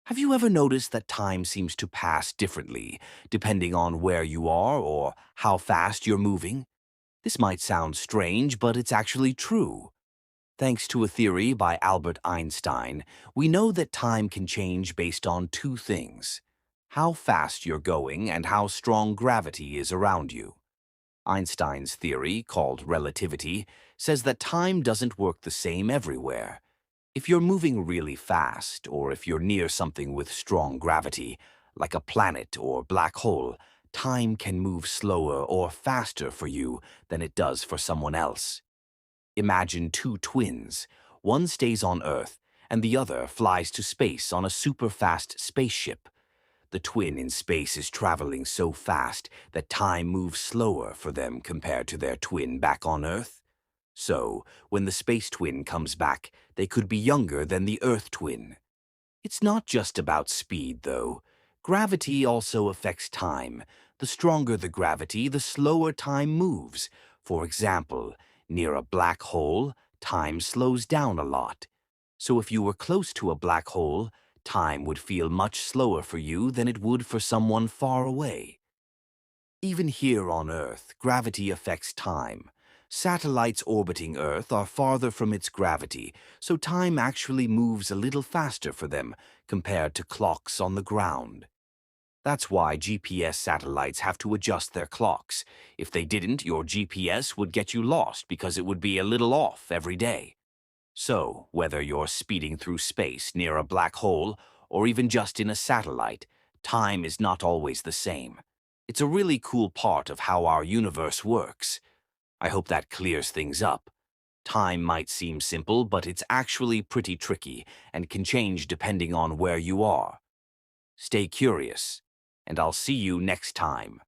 Have you ever noticed that time seems to pass differently depending on where you are or how fast you're moving? This might sound strange, but it's actually true. Thanks to a theory by Albert Einstein, we know that time can change based on two things: how fast you're going and how strong gravity is around you. Einstein's theory, called relativity, says that time doesn't work the same everywhere. If you're moving really fast, or if you're near something with strong gravity, like a planet or black hole, time can move slower or faster for you than it does for someone else. Imagine two twins. One stays on Earth, and the other flies to space on a super-fast spaceship. The twin in space is traveling so fast that time moves slower for them compared to their twin back on Earth. So, when the space twin comes back, they could be younger than the Earth twin. It's not just about speed, though. Gravity also affects time. The stronger the gravity, the slower time moves. For example, near a black hole, time slows down a lot. So if you were close to a black hole, time would feel much slower for you than it would for someone far away. Even here on Earth, gravity affects time. Satellites orbiting Earth are farther from its gravity, so time actually moves a little faster for them compared to clocks on the ground. That's why GPS satellites have to adjust their clocks. If they didn't, your GPS would get you lost because it would be a little off every day. So, whether you're speeding through space near a black hole or even just in a satellite, time is not always the same. It's a really cool part of how our universe works. I hope that clears things up. Time might seem simple, but it's actually pretty tricky and can change depending on where you are. Stay curious, and I'll see you next time.